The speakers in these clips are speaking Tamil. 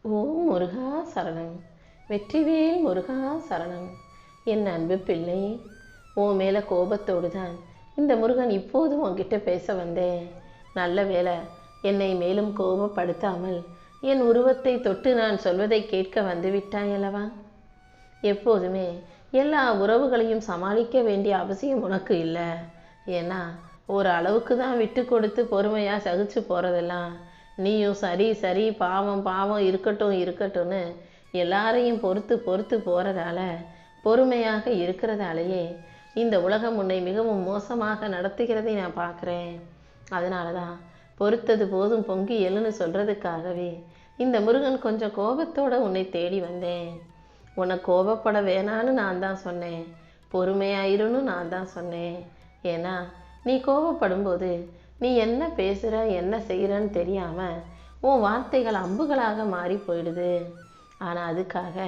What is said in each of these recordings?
ஓம் முருகா சரணம். வெற்றிவேல் முருகா சரணம். என் அன்பு பிள்ளை, உன் மேலே கோபத்தோடு தான் இந்த முருகன் இப்போது உன்கிட்ட பேச வந்தேன். நல்ல வேளை என்னை மேலும் கோபப்படுத்தாமல் என் உருவத்தை தொட்டு நான் சொல்வதை கேட்க வந்துவிட்டாய் அல்லவா? எப்போதுமே எல்லா உறவுகளையும் சமாளிக்க வேண்டிய அவசியம் உனக்கு இல்லை. ஏன்னா ஒரு அளவுக்கு தான் விட்டு கொடுத்து பொறுமையாக சகிச்சு போகிறதெல்லாம் நீயும் சரி சரி பாவம் பாவம் இருக்கட்டும் இருக்கட்டும்னு எல்லாரையும் பொறுத்து பொறுத்து போகிறதால, பொறுமையாக இருக்கிறதாலேயே இந்த உலகம் உன்னை மிகவும் மோசமாக நடத்துகிறதை நான் பார்க்குறேன். அதனால தான் பொறுத்தது போதும் பொங்கி எழுன்னு சொல்கிறதுக்காகவே இந்த முருகன் கொஞ்சம் கோபத்தோடு உன்னை தேடி வந்தேன். உன்னை கோபப்பட வேணான்னு நான் தான் சொன்னேன், பொறுமையாயிருன்னு நான் தான் சொன்னேன். ஏன்னா நீ கோபப்படும்போது நீ என்ன பேசுகிற என்ன செய்கிறன்னு தெரியாமல் உன் வார்த்தைகள் அம்புகளாக மாறி போயிடுது. ஆனால் அதுக்காக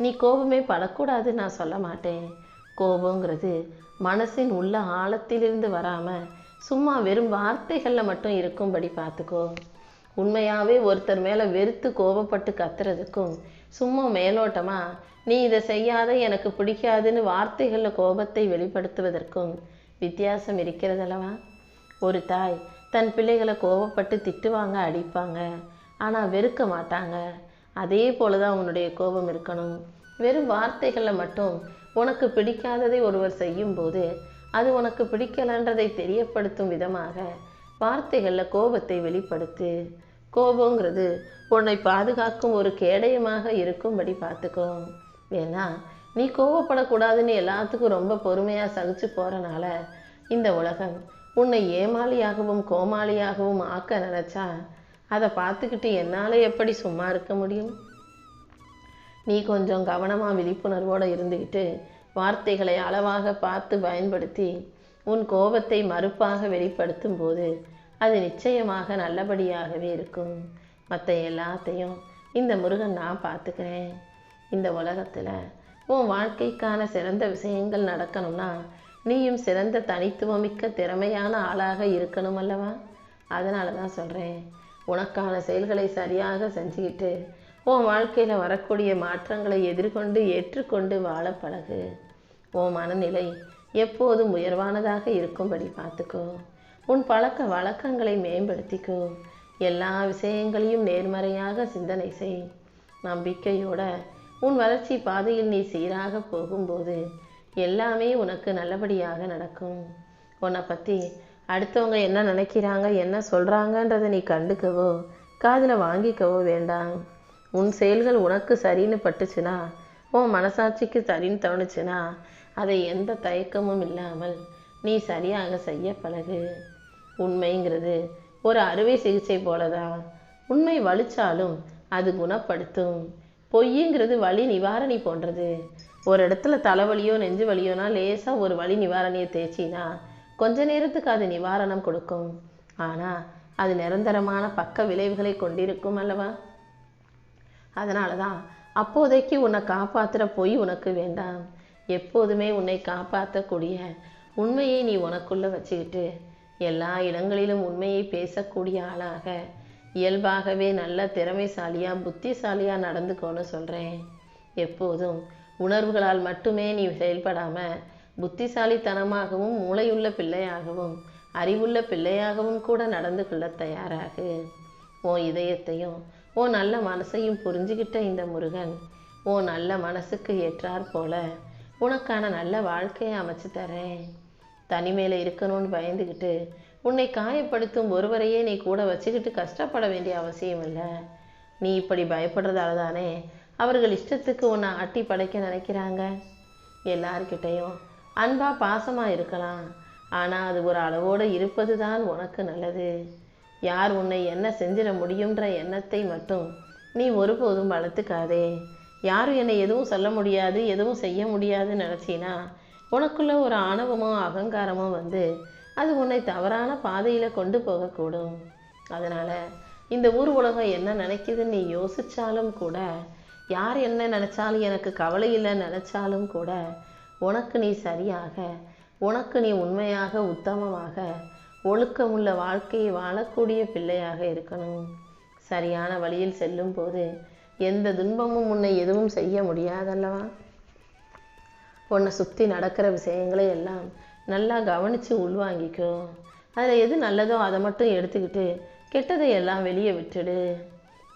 நீ கோபமே படக்கூடாதுன்னு நான் சொல்ல மாட்டேன். கோபங்கிறது மனசின் உள்ள ஆழத்திலிருந்து வராமல் சும்மா வெறும் வார்த்தைகளில் மட்டும் இருக்கும்படி பார்த்துக்கோ. உண்மையாகவே ஒருத்தர் மேலே வெறுத்து கோபப்பட்டு கத்துறதுக்கும் சும்மா மேலோட்டமாக நீ இதை செய்யாத எனக்கு பிடிக்காதுன்னு வார்த்தைகளில் கோபத்தை வெளிப்படுத்துவதற்கும் வித்தியாசம் இருக்கிறதல்லவா? ஒரு தாய் தன் பிள்ளைகளை கோபப்பட்டு திட்டுவாங்க, அடிப்பாங்க, ஆனால் வெறுக்க மாட்டாங்க. அதே போல தான் உன்னுடைய கோபம் இருக்கணும். வெறும் வார்த்தைகளில் மட்டும் உனக்கு பிடிக்காததை ஒருவர் செய்யும்போது அது உனக்கு பிடிக்கலன்றதை தெரியப்படுத்தும் விதமாக வார்த்தைகளில் கோபத்தை வெளிப்படுத்து. கோபங்கிறது உன்னை பாதுகாக்கும் ஒரு கேடயமாக இருக்கும்படி பார்த்துக்கோ. ஏன்னா நீ கோபப்படக்கூடாதுன்னு எல்லாத்துக்கும் ரொம்ப பொறுமையாக சகிச்சு போகிறனால இந்த உலகம் உன்னை ஏமாளியாகவும் கோமாளியாகவும் ஆக்க நினச்சா அதை பார்த்துக்கிட்டு என்னால் எப்படி சும்மா இருக்க முடியும்? நீ கொஞ்சம் கவனமாக விழிப்புணர்வோடு இருந்துக்கிட்டு வார்த்தைகளை அளவாக பார்த்து பயன்படுத்தி உன் கோபத்தை மறுப்பாக வெளிப்படுத்தும் போது அது நிச்சயமாக நல்லபடியாகவே இருக்கும். மற்ற எல்லாத்தையும் இந்த முருகன் நான் பார்த்துக்கிறேன். இந்த உலகத்தில் உன் வாழ்க்கைக்கான சிறந்த விஷயங்கள் நடக்கணும்னா நீயும் சிறந்த தனித்துவமிக்க திறமையான ஆளாக இருக்கணும் அல்லவா? அதனால தான் சொல்கிறேன், உனக்கான செயல்களை சரியாக செஞ்சுக்கிட்டு உன் வாழ்க்கையில் வரக்கூடிய மாற்றங்களை எதிர்கொண்டு ஏற்றுக்கொண்டு வாழ பழகு. உன் மனநிலை எப்போதும் உயர்வானதாக இருக்கும்படி பார்த்துக்கோ. உன் பழக்க வழக்கங்களை மேம்படுத்திக்கோ. எல்லா விஷயங்களையும் நேர்மறையாக சிந்தனை செய். நம்பிக்கையோட உன் வளர்ச்சி பாதையில் நீ சீராக போகும்போது எல்லாமே உனக்கு நல்லபடியாக நடக்கும். உன்னை பற்றி அடுத்தவங்க என்ன நினைக்கிறாங்க என்ன சொல்கிறாங்கன்றதை நீ கண்டுக்கவோ காதில் வாங்கிக்கவோ வேண்டாம். உன் செயல்கள் உனக்கு சரின்னு பட்டுச்சுன்னா, உன் மனசாட்சிக்கு சரின்னு தோணுச்சுன்னா அதை எந்த தயக்கமும் இல்லாமல் நீ சரியாக செய்ய பழகு. உண்மைங்கிறது ஒரு அறுவை சிகிச்சை போலதான். உண்மை வலிச்சாலும் அது குணப்படுத்தும். பொய்யுங்கிறது வலி நிவாரணி போன்றது. ஒரு இடத்துல தலைவலியோ நெஞ்சு வலியோனா லேசாக ஒரு வலி நிவாரணியை தேய்ச்சினா கொஞ்ச நேரத்துக்கு அது நிவாரணம் கொடுக்கும். ஆனால் அது நிரந்தரமான பக்க விளைவுகளை கொண்டிருக்கும் அல்லவா? அதனால தான் அப்போதைக்கு உன்னை காப்பாற்றுற பொய் உனக்கு வேண்டாம். எப்போதுமே உன்னை காப்பாற்றக்கூடிய உண்மையை நீ உனக்குள்ளே வச்சுக்கிட்டு எல்லா இடங்களிலும் உண்மையை பேசக்கூடிய ஆளாக இயல்பாகவே நல்ல திறமைசாலியாக புத்திசாலியாக நடந்துக்கோன்னு சொல்கிறேன். எப்போதும் உணர்வுகளால் மட்டுமே நீ செயல்படாமல் புத்திசாலித்தனமாகவும் மூளையுள்ள பிள்ளையாகவும் அறிவுள்ள பிள்ளையாகவும் கூட நடந்து கொள்ள தயாராகு. உன் இதயத்தையும் உன் நல்ல மனசையும் புரிஞ்சுக்கிட்ட இந்த முருகன் உன் நல்ல மனசுக்கு ஏற்றாற் போல உனக்கான நல்ல வாழ்க்கையை அமைச்சு தரேன். தனிமையில் இருக்கணும்னு பயந்துக்கிட்டு உன்னை காயப்படுத்தும் ஒருவரையே நீ கூட வச்சுக்கிட்டு கஷ்டப்பட வேண்டிய அவசியம் இல்லை. நீ இப்படி பயப்படுறதால தானே அவர்கள் இஷ்டத்துக்கு உன்னை ஆட்டி படைக்க நினைக்கிறாங்க. எல்லார்கிட்டையும் அன்பாக பாசமாக இருக்கலாம், ஆனால் அது ஒரு அளவோடு இருப்பது தான் உனக்கு நல்லது. யார் உன்னை என்ன செஞ்சிட முடியுன்ற எண்ணத்தை மட்டும் நீ ஒருபோதும் வளர்த்துக்காதே. யாரும் என்னை எதுவும் சொல்ல முடியாது எதுவும் செய்ய முடியாதுன்னு நினச்சினா உனக்குள்ள ஒரு ஆணவமோ அகங்காரமோ வந்து அது உன்னை தவறான பாதையில் கொண்டு போகக்கூடும். அதனால் இந்த ஊர் உலகம் என்ன நினைக்குதுன்னு நீ யோசித்தாலும் கூட, யார் என்ன நினச்சாலும் எனக்கு கவலை இல்லை நினச்சாலும் கூட உனக்கு நீ சரியாக, உனக்கு நீ உண்மையாக உத்தமமாக ஒழுக்கமுள்ள வாழ்க்கையை வாழக்கூடிய பிள்ளையாக இருக்கணும். சரியான வழியில் செல்லும் போது எந்த துன்பமும் உன்னை எதுவும் செய்ய முடியாதல்லவா? உன்னை சுற்றி நடக்கிற விஷயங்களை எல்லாம் நல்லா கவனித்து உள்வாங்கிக்கோ. அதில் எது நல்லதோ அதை மட்டும் எடுத்துக்கிட்டு கெட்டதை எல்லாம் வெளியே விட்டுடு.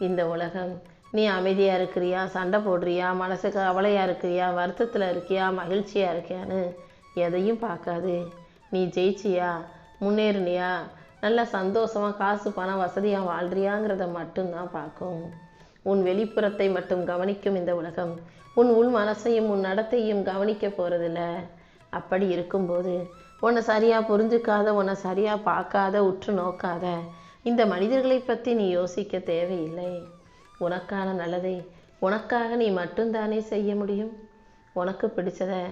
இந்த உலகம் நீ அமைதியாக இருக்கிறியா, சண்டை போடுறியா, மனசுக்கு கவலையாக இருக்கிறியா, வருத்தத்தில் இருக்கியா, மகிழ்ச்சியாக இருக்கியான்னு எதையும் பார்க்காது. நீ ஜெயிச்சியா, முன்னேறினியா, நல்லா சந்தோஷமாக காசு பணம் வசதியாக வாழ்றியாங்கிறத மட்டும்தான் பார்க்கும். உன் வெளிப்புறத்தை மட்டும் கவனிக்கும் இந்த உலகம் உன் உள் மனசையும் உன் நடத்தையும் கவனிக்க போகிறதில்ல. அப்படி இருக்கும்போது உன்னை சரியாக புரிஞ்சுக்காத, உன்னை சரியாக பார்க்காத, உற்று நோக்காத இந்த மனிதர்களை பற்றி நீ யோசிக்க தேவையில்லை. உனக்கான நல்லதை உனக்காக நீ மட்டும்தானே செய்ய முடியும். உனக்கு பிடிச்சதை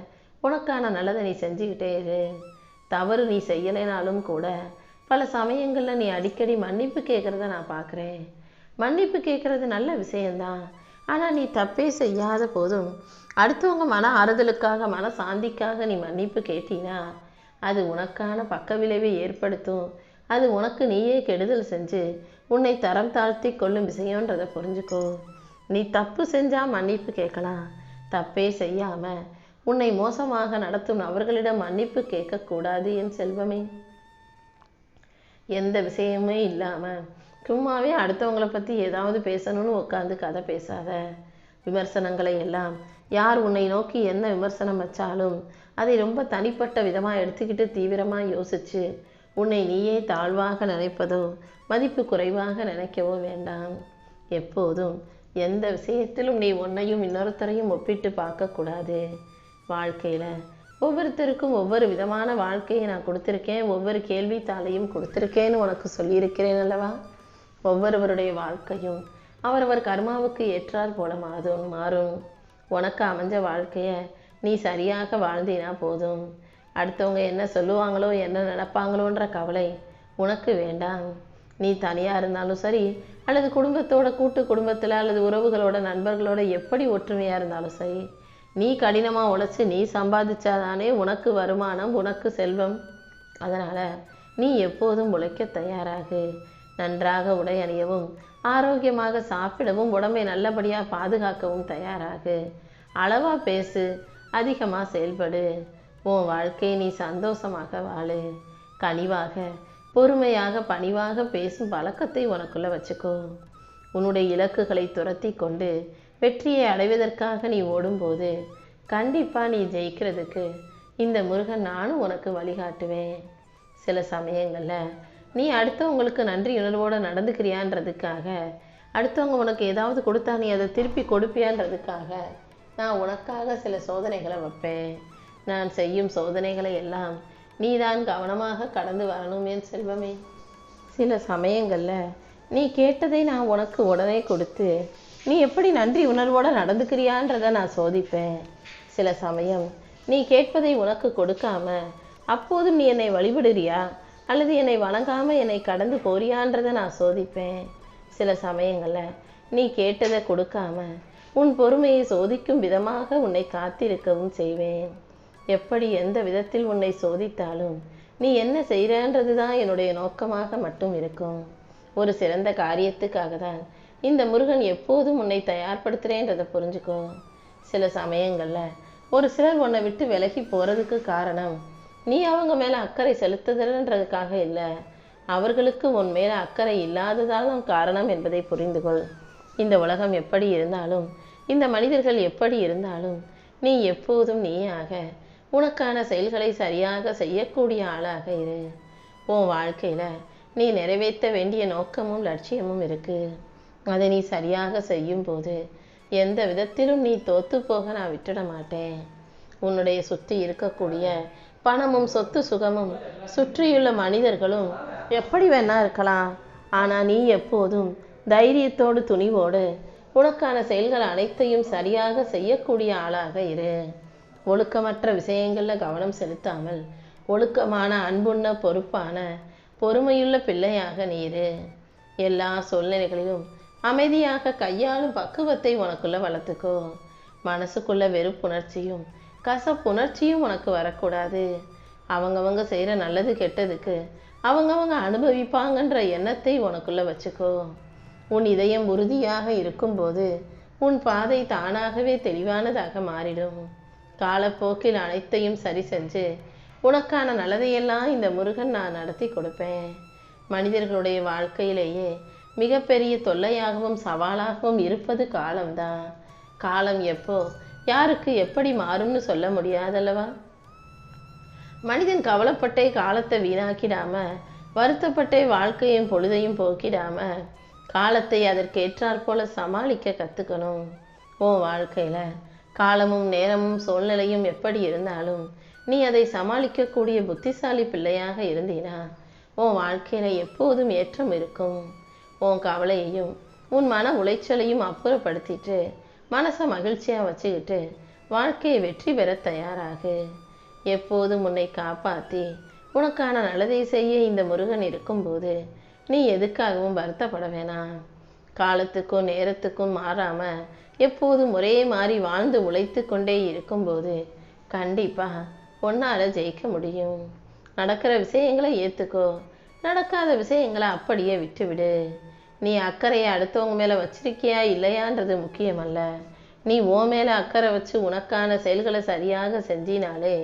உனக்கான நல்லதை நீ செஞ்சுக்கிட்டே இரு. தவறு நீ செய்யலைனாலும் கூட பல சமயங்களில் நீ அடிக்கடி மன்னிப்பு கேட்குறத நான் பார்க்குறேன். மன்னிப்பு கேட்குறது நல்ல விஷயந்தான். ஆனால் நீ தப்பே செய்யாத போதும் அடுத்தவங்க மன ஆறுதலுக்காக, மன சாந்திக்காக நீ மன்னிப்பு கேட்டினா அது உனக்கான பக்க விளைவை ஏற்படுத்தும். அது உனக்கு நீயே கெடுதல் செஞ்சு உன்னை தரம் தாழ்த்தி கொள்ளும் விஷயன்றதை புரிஞ்சுக்கோ. நீ தப்பு செஞ்சால் மன்னிப்பு கேட்கலாம். தப்பே செய்யாமல் உன்னை மோசமாக நடத்தும் அவர்களிடம் மன்னிப்பு கேட்கக்கூடாது என் செல்வமே. எந்த விஷயமே இல்லாமல் சும்மாவே அடுத்தவங்களை பற்றி ஏதாவது பேசணும்னு உட்காந்து கதை பேசாத. விமர்சனங்களை எல்லாம் யார் உன்னை நோக்கி என்ன விமர்சனம் வச்சாலும் அதை ரொம்ப தனிப்பட்ட விதமாக எடுத்துக்கிட்டு தீவிரமாக யோசித்து உன்னை நீயே தாழ்வாக நினைப்பதோ மதிப்பு குறைவாக நினைக்கவோ வேண்டாம். எப்போதும் எந்த விஷயத்திலும் நீ உன்னையும் இன்னொருத்தரையும் ஒப்பிட்டு பார்க்கக்கூடாது. வாழ்க்கையில் ஒவ்வொருத்தருக்கும் ஒவ்வொரு விதமான வாழ்க்கையை நான் கொடுத்துருக்கேன், ஒவ்வொரு கேள்வித்தாளையும் கொடுத்துருக்கேன்னு உனக்கு சொல்லியிருக்கிறேன் அல்லவா? ஒவ்வொருவருடைய வாழ்க்கையும் அவரவர் கர்மாவுக்கு ஏற்றார் போல மாறும். உனக்கு அமைஞ்ச வாழ்க்கையை நீ சரியாக வாழ்ந்தினா போதும். அடுத்தவங்க என்ன சொல்லுவாங்களோ என்ன நினைப்பாங்களோன்ற கவலை உனக்கு வேண்டாம். நீ தனியாக இருந்தாலும் சரி, அல்லது குடும்பத்தோட கூட்டு குடும்பத்தில் அல்லது உறவுகளோட நண்பர்களோட எப்படி ஒற்றுமையாக இருந்தாலும் சரி, நீ கடினமாக உழைச்சி நீ சம்பாதிச்சாதானே உனக்கு வருமானம், உனக்கு செல்வம். அதனால் நீ எப்போதும் உழைக்க தயாராகு. நன்றாக உடை அணியவும், ஆரோக்கியமாக சாப்பிடவும், உடம்பை நல்லபடியாக பாதுகாக்கவும் தயாராகு. அளவாக பேசு, அதிகமாக செயல்படு. உன் வாழ்க்கையை நீ சந்தோஷமாக வாழு. கனிவாக, பொறுமையாக, பணிவாக பேசும் பழக்கத்தை உனக்குள்ளே வச்சுக்கோ. உன்னுடைய இலக்குகளை துரத்தி கொண்டு வெற்றியை அடைவதற்காக நீ ஓடும்போது கண்டிப்பாக நீ ஜெயிக்கிறதுக்கு இந்த முருகன் நானும் உனக்கு வழிகாட்டுவேன். சில சமயங்களில் நீ அடுத்தவங்களுக்கு நன்றி உணர்வோடு நடந்துக்கிறியான்றதுக்காக, அடுத்தவங்க உனக்கு ஏதாவது கொடுத்தா நீ அதை திருப்பி கொடுப்பியான்றதுக்காக நான் உனக்காக சில சோதனைகளை வைப்பேன். நான் செய்யும் சோதனைகளை எல்லாம் நீதான் கவனமாக கடந்து வரணும் என் செல்வமே. சில சமயங்களில் நீ கேட்டதை நான் உனக்கு உடனே கொடுத்து நீ எப்படி நன்றி உணர்வோடு நடந்துக்கிறியான்றதை நான் சோதிப்பேன். சில சமயம் நீ கேட்பதை உனக்கு கொடுக்காம அப்போதும் நீ என்னை வழிபடுறியா அல்லது என்னை வணங்காமல் என்னை கடந்து போறியான்றதை நான் சோதிப்பேன். சில சமயங்களில் நீ கேட்டதை கொடுக்காம உன் பொறுமையை சோதிக்கும் விதமாக உன்னை காத்திருக்கவும் செய்வேன். எப்படி எந்த விதத்தில் உன்னை சோதித்தாலும் நீ என்ன செய்கிறன்றது தான் என்னுடைய நோக்கமாக மட்டும் இருக்கும். ஒரு சிறந்த காரியத்துக்காக தான் இந்த முருகன் எப்போதும் உன்னை தயார்படுத்துகிறேன்றதை புரிஞ்சுக்கோ. சில சமயங்களில் ஒரு சிலர் உன்னை விட்டு விலகி போகிறதுக்கு காரணம் நீ அவங்க மேலே அக்கறை செலுத்துதல்ன்றதுக்காக இல்லை, அவர்களுக்கு உன் மேலே அக்கறை இல்லாததால் தான் காரணம் என்பதை புரிந்துகொள். இந்த உலகம் எப்படி இருந்தாலும், இந்த மனிதர்கள் எப்படி இருந்தாலும், நீ எப்போதும் நீயாக உனக்கான செயல்களை சரியாக செய்யக்கூடிய ஆளாக இரு. உன் வாழ்க்கையில் நீ நிறைவேற்ற வேண்டிய நோக்கமும் லட்சியமும் இருக்குது. அதை நீ சரியாக செய்யும்போது எந்த விதத்திலும் நீ தோற்று போக நான் விட்டுட மாட்டேன். உன்னுடைய சுற்றி இருக்கக்கூடிய பணமும் சொத்து சுகமும் சுற்றியுள்ள மனிதர்களும் எப்படி வேணா இருக்கலாம். ஆனால் நீ எப்போதும் தைரியத்தோடு துணிவோடு உனக்கான செயல்கள் அனைத்தையும் சரியாக செய்யக்கூடிய ஆளாக இரு. ஒழுக்கமற்ற விஷயங்களில் கவனம் செலுத்தாமல் ஒழுக்கமான, அன்புள்ள, பொறுப்பான, பொறுமையுள்ள பிள்ளையாக நீரு. எல்லா சூழ்நிலைகளிலும் அமைதியாக கையாளும் பக்குவத்தை உனக்குள்ள வளர்த்துக்கோ. மனசுக்குள்ள வெறுப்புணர்ச்சியும் கசப்புணர்ச்சியும் உனக்கு வரக்கூடாது. அவங்கவங்க செய்கிற நல்லது கெட்டதுக்கு அவங்கவங்க அனுபவிப்பாங்கன்ற எண்ணத்தை உனக்குள்ள வச்சுக்கோ. உன் இதயம் உறுதியாக இருக்கும்போது உன் பாதை தானாகவே தெளிவானதாக மாறிடும். காலப்போக்கில் அனைத்தையும் சரி செஞ்சு உனக்கான நல்லதையெல்லாம் இந்த முருகன் நான் நடத்தி கொடுப்பேன். மனிதர்களுடைய வாழ்க்கையிலேயே மிகப்பெரிய தொல்லையாகவும் சவாலாகவும் இருப்பது காலம்தான். காலம் எப்போ யாருக்கு எப்படி மாறும்னு சொல்ல முடியாதல்லவா? மனிதன் கவலைப்பட்டே காலத்தை வீணாக்கிடாம, வருத்தப்பட்டே வாழ்க்கையும் பொழுதையும் போக்கிடாம, காலத்தை அதற்கேற்றாற் போல சமாளிக்க கற்றுக்கணும். உன் வாழ்க்கையில் காலமும் நேரமும் சூழ்நிலையும் எப்படி இருந்தாலும் நீ அதை சமாளிக்கக்கூடிய புத்திசாலி பிள்ளையாக இருந்தீனா உன் வாழ்க்கையில் எப்போதும் ஏற்றம் இருக்கும். உன் கவலையையும் உன் மன உளைச்சலையும் அப்புறப்படுத்திட்டு மனசை மகிழ்ச்சியாக வச்சுக்கிட்டு வாழ்க்கையை வெற்றி பெற தயாராகு. எப்போதும் உன்னை காப்பாற்றி உனக்கான நல்லதை செய்ய இந்த முருகன் இருக்கும்போது நீ எதுக்காகவும் வருத்தப்பட வேணாம். காலத்துக்கும் நேரத்துக்கும் மாறாமல் எப்போதும் ஒரே மாதிரி வாழ்ந்து உழைத்து கொண்டே இருக்கும்போது கண்டிப்பாக உன்னால் ஜெயிக்க முடியும். நடக்கிற விஷயங்களை ஏற்றுக்கோ, நடக்காத விஷயங்களை அப்படியே விட்டுவிடு. நீ அக்கறையை அடுத்தவங்க மேலே வச்சிருக்கியா இல்லையான்றது முக்கியமல்ல. நீ உன் மேலே அக்கறை வச்சு உனக்கான செயல்களை சரியாக செஞ்சினாலே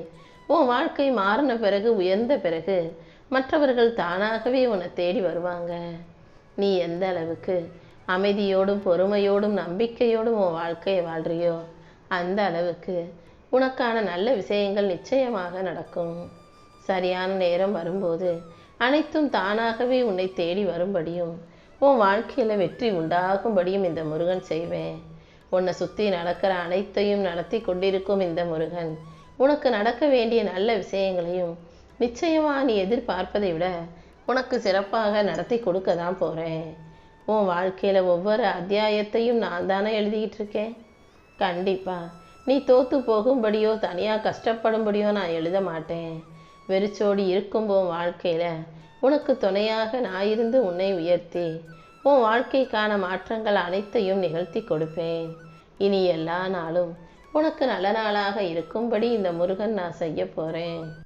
உன் வாழ்க்கை மாறின பிறகு, உயர்ந்த பிறகு மற்றவர்கள் தானாகவே உன்னை தேடி வருவாங்க. நீ எந்த அளவுக்கு அமைதியோடும் பொறுமையோடும் நம்பிக்கையோடும் உன் வாழ்க்கையை வாழ்றியோ அந்த அளவுக்கு உனக்கான நல்ல விஷயங்கள் நிச்சயமாக நடக்கும். சரியான நேரம் வரும்போது அனைத்தும் தானாகவே உன்னை தேடி வரும்படியும் உன் வாழ்க்கையில் வெற்றி உண்டாகும்படியும் இந்த முருகன் செய்வேன். உன்னை சுற்றி நடக்கிற அனைத்தையும் நடத்தி கொண்டிருக்கும் இந்த முருகன் உனக்கு நடக்க வேண்டிய நல்ல விஷயங்களையும் நிச்சயமாக நீ எதிர்பார்ப்பதை விட உனக்கு சிறப்பாக நடத்தி கொடுக்க தான் போகிறேன். உன் வாழ்க்கையில் ஒவ்வொரு அத்தியாயத்தையும் நான் தானே எழுதிக்கிட்டு இருக்கேன். கண்டிப்பாக நீ தோற்று போகும்படியோ தனியாக கஷ்டப்படும்படியோ நான் எழுத மாட்டேன். வெறிச்சோடி இருக்கும் உன் வாழ்க்கையில் உனக்கு துணையாக நான் இருந்து உன்னை உயர்த்தி உன் வாழ்க்கைக்கான மாற்றங்கள் அனைத்தையும் நிகழ்த்தி கொடுப்பேன். இனி எல்லா நாளும் உனக்கு நல்ல நாளாக இருக்கும்படி இந்த முருகன் நான் செய்ய போகிறேன்.